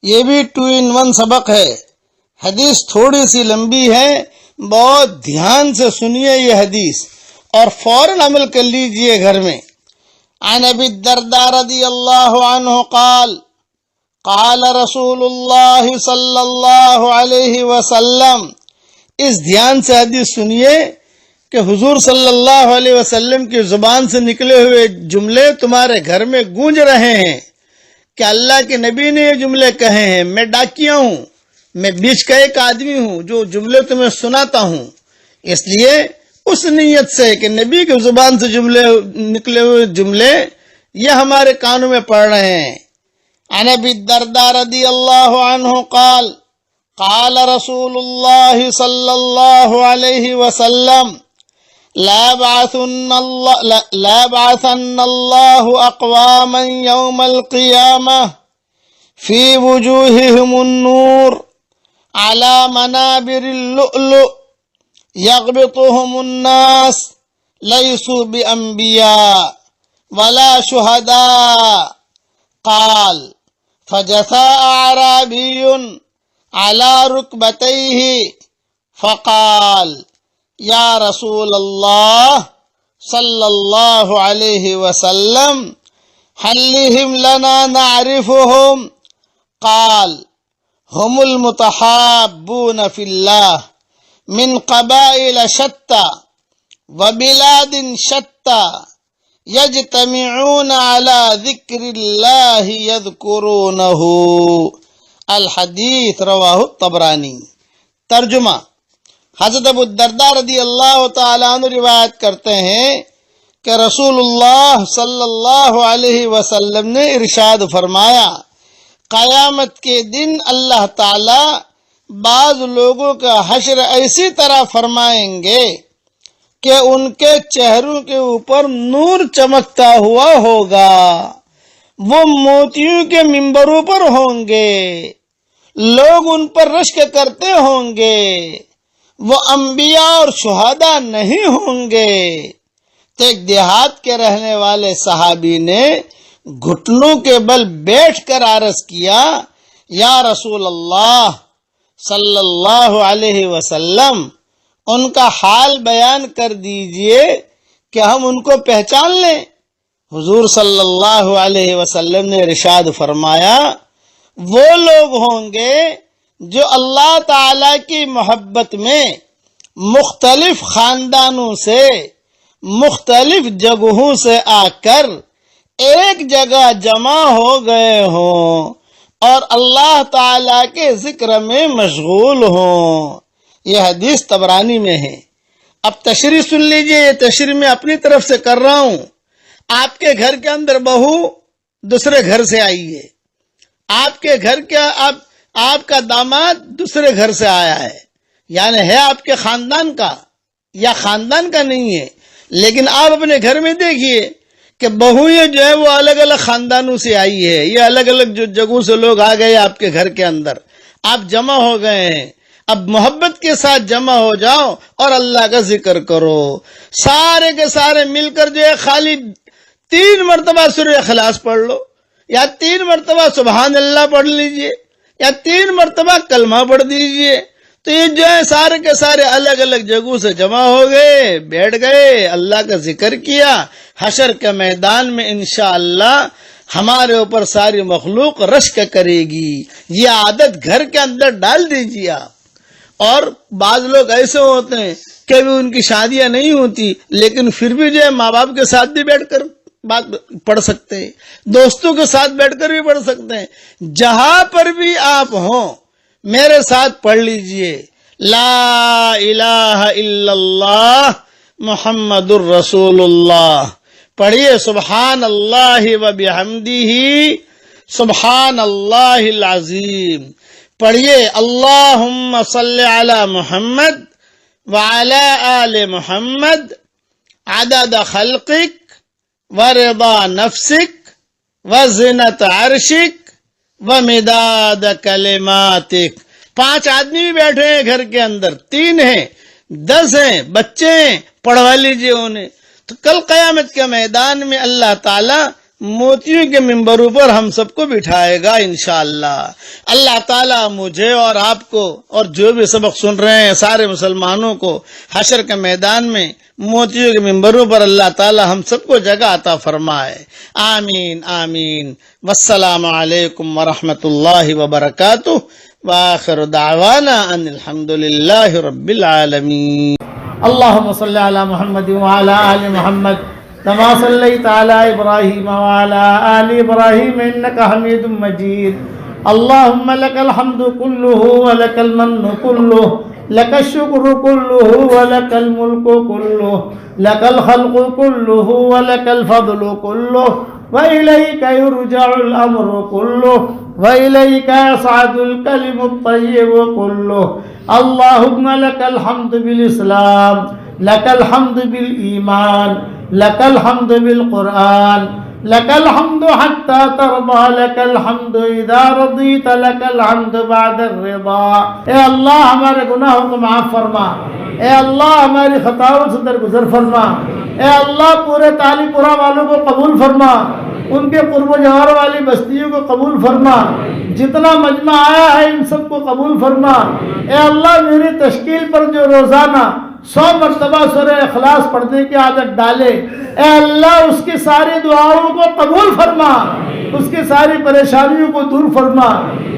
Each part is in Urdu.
یہ بھی 2 in 1 سبق ہے. حدیث تھوڑی سی لمبی ہے، بہت دھیان سے سنیے یہ حدیث اور فوراً عمل کر لیجئے گھر میں. عن ابی الدرداء رضی اللہ عنہ قال قال رسول اللہ صلی اللہ علیہ وسلم. اس دھیان سے حدیث سنیے کہ حضور صلی اللہ علیہ وسلم کی زبان سے نکلے ہوئے جملے تمہارے گھر میں گونج رہے ہیں کہ اللہ کے نبی نے یہ جملے کہے ہیں. میں ڈاکیا ہوں، میں بیچ کا ایک آدمی ہوں جو جملے تمہیں سناتا ہوں. اس لیے اس نیت سے کہ نبی کی زبان سے جملے نکلے ہوئے جملے یہ ہمارے کانوں میں پڑ رہے ہیں. عن ابی الدرداء رضی اللہ عنہ قال قال رسول اللہ صلی اللہ علیہ وسلم لا بعثن اللہ اقواما یوم القیامہ فی وجوہہم النور على منابر اللؤلؤ يغبطهم الناس ليسوا بأنبياء ولا شهداء. قال فجثى أعرابي على ركبتيه فقال يا رسول الله صلى الله عليه وسلم هل لنا نعرفهم؟ قال هم المتحابون في الله من قبائل شتى وبلاد شتى يجتمعون على ذكر الله يذكرونه. الحدیث رواہ الطبرانی. ترجمہ: حضرت ابو الدرداء رضی اللہ تعالیٰ عنہ روایت کرتے ہیں کہ رسول اللہ صلی اللہ علیہ وسلم نے ارشاد فرمایا، قیامت کے دن اللہ تعالی بعض لوگوں کا حشر ایسی طرح فرمائیں گے کہ ان کے چہروں کے اوپر نور چمکتا ہوا ہوگا، وہ موتیوں کے ممبروں پر ہوں گے، لوگ ان پر رشک کرتے ہوں گے، وہ انبیاء اور شہداء نہیں ہوں گے. تو ایک دیہات کے رہنے والے صحابی نے گھٹنوں کے بل بیٹھ کر عرض کیا، یا رسول اللہ صلی اللہ علیہ وسلم، ان کا حال بیان کر دیجئے کہ ہم ان کو پہچان لیں. حضور صلی اللہ علیہ وسلم نے ارشاد فرمایا، وہ لوگ ہوں گے جو اللہ تعالی کی محبت میں مختلف خاندانوں سے، مختلف جگہوں سے آ کر ایک جگہ جمع ہو گئے ہوں اور اللہ تعالی کے ذکر میں مشغول ہوں. یہ حدیث طبرانی میں ہے. اب تشریح سن لیجئے. یہ تشریح میں اپنی طرف سے کر رہا ہوں. آپ کے گھر کے اندر بہو دوسرے گھر سے آئی ہے، آپ کے گھر کے آپ کا داماد دوسرے گھر سے آیا ہے، یعنی ہے آپ کے خاندان کا یا خاندان کا نہیں ہے. لیکن آپ اپنے گھر میں دیکھیے کہ بہو یہ جو ہے وہ الگ الگ خاندانوں سے آئی ہے، یہ الگ الگ جو جگہوں سے لوگ آ گئے آپ کے گھر کے اندر، آپ جمع ہو گئے ہیں. اب محبت کے ساتھ جمع ہو جاؤ اور اللہ کا ذکر کرو. سارے کے سارے مل کر جو ہے خالی 3 مرتبہ سورہ اخلاص پڑھ لو، یا 3 مرتبہ سبحان اللہ پڑھ لیجئے، یا 3 مرتبہ کلمہ پڑھ دیجئے. تو یہ جو ہے سارے کے سارے الگ الگ جگہوں سے جمع ہو گئے، بیٹھ گئے، اللہ کا ذکر کیا. حشر کے میدان میں انشاءاللہ ہمارے اوپر ساری مخلوق رشک کرے گی. یہ عادت گھر کے اندر ڈال دیجیے آپ. اور بعض لوگ ایسے ہوتے ہیں کہ بھی ان کی شادیاں نہیں ہوتی لیکن پھر بھی جو ہے ماں باپ کے ساتھ بھی بیٹھ کر بات پڑھ سکتے ہیں، دوستوں کے ساتھ بیٹھ کر بھی پڑھ سکتے ہیں. جہاں پر بھی آپ ہوں میرے ساتھ پڑھ لیجئے، لا الہ الا اللہ محمد الرسول اللہ. پڑھیے سبحان اللہ و بحمدہ سبحان اللہ العظیم. پڑھیے اللہم صلی علی محمد وعلی آل محمد عدد خلقک ورضا نفسک وزنت عرشک ومداد کلماتک. 5 آدمی بھی بیٹھے ہیں گھر کے اندر، 3 ہیں، 10 ہیں، بچے ہیں، پڑھوا لیجئے انہیں. تو کل قیامت کے میدان میں اللہ تعالی موتیوں کے ممبروں پر ہم سب کو بٹھائے گا انشاءاللہ۔ اللہ تعالیٰ مجھے اور آپ کو اور جو بھی سبق سن رہے ہیں سارے مسلمانوں کو حشر کے میدان میں موتیوں کے ممبروں پر اللہ تعالیٰ ہم سب کو جگہ عطا فرمائے، آمین آمین۔ والسلام علیکم ورحمۃ اللہ وبرکاتہ، وآخر دعوانا ان الحمد للہ رب العالمین۔ اللهم صل على محمد وعلى آل محمد كما صليت على إبراهيم وعلى آل إبراهيم إنك حميد مجيد اللهم لك الحمد كله ولك المن كله لك الشكر كله ولك الملك كله لك الخلق كله ولك الفضل كله وإليك يرجع الأمر كله وإليك يصعد الكلم الطيب كله اللهم لك الحمد بالإسلام لك الحمد بالإيمان لك الحمد بالقرآن لك الحمد حتى ترضى لك الحمد إذا رضيت لك الحمد بعد الرضا۔ اے اللہ ہمارے گناہوں کو معاف فرما، اے اللہ ہماری خطاؤں سے درگزر فرما، اے اللہ پورے تالی پورا والوں کو قبول فرما، ان کے قرب و جوار والی بستیوں کو قبول فرما، جتنا مجمع آیا ہے ان سب کو قبول فرما۔ اے اللہ میری تشکیل پر جو روزانہ 100 مرتبہ سورہ اخلاص پڑھنے کی عادت ڈالے، اے اللہ اس کی ساری دعاؤں کو قبول فرما، اس کی ساری پریشانیوں کو دور فرما،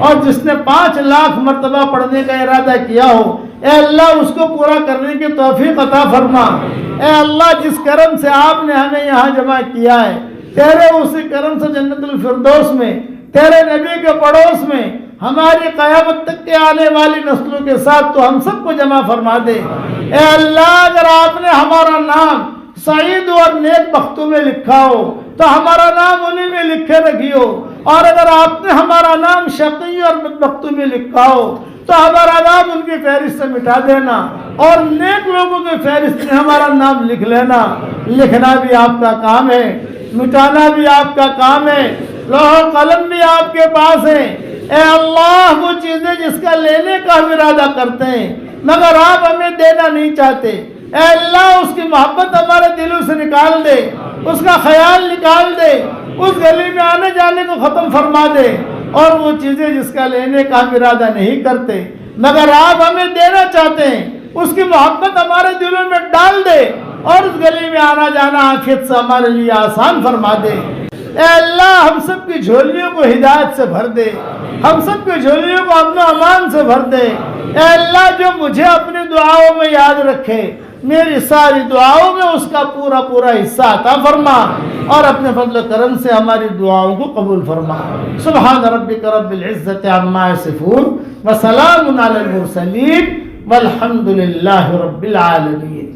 اور جس نے 5 لاکھ مرتبہ پڑھنے کا ارادہ کیا ہو اے اللہ اس کو پورا کرنے کی توفیق عطا فرما۔ اے اللہ جس کرم سے آپ نے ہمیں یہاں جمع کیا ہے، تیرے اسی کرم سے جنت الفردوس میں تیرے نبی کے پڑوس میں ہماری قیامت تک کے آنے والی نسلوں کے ساتھ تو ہم سب کو جمع فرما دے۔ اے اللہ اگر آپ نے ہمارا نام سعید اور نیک بختوں میں لکھا ہو تو ہمارا نام انہی میں لکھے رکھیو، اور اگر آپ نے ہمارا نام شقی اور بدبختوں میں لکھا ہو تو ہمارا نام ان کی فہرست سے مٹا دینا، اور نیک لوگوں کی فہرست میں ہمارا نام لکھ لینا۔ لکھنا بھی آپ کا کام ہے، مٹانا بھی آپ کا کام ہے، لوح و قلم بھی آپ کے پاس ہے۔ اے اللہ وہ چیزیں جس کا لینے کا ہم ارادہ کرتے ہیں مگر آپ ہمیں دینا نہیں چاہتے، اے اللہ اس کی محبت ہمارے دلوں سے نکال دے، اس کا خیال نکال دے، اس گلی میں آنے جانے کو ختم فرما دے، اور وہ چیزیں جس کا لینے کا ہم ارادہ نہیں کرتے مگر آپ ہمیں دینا چاہتے ہیں اس کی محبت ہمارے دلوں میں ڈال دے، اور اس گلی میں آنا جانا عافیت سے ہمارے لیے آسان فرما دے۔ اے اللہ ہم سب کی جھولیوں کو ہدایت سے بھر دے، ہم سب کی جھولیوں کو امن و امان سے بھر دے۔ اے اللہ جو مجھے اپنی دعاؤں میں یاد رکھے میری ساری دعاؤں میں اس کا پورا پورا حصہ عطا فرما، اور اپنے فضل و کرم سے ہماری دعاؤں کو قبول فرما۔ سبحان ربک رب العزت عما یصفون وسلام علی المرسلین والحمد للہ رب العالمین۔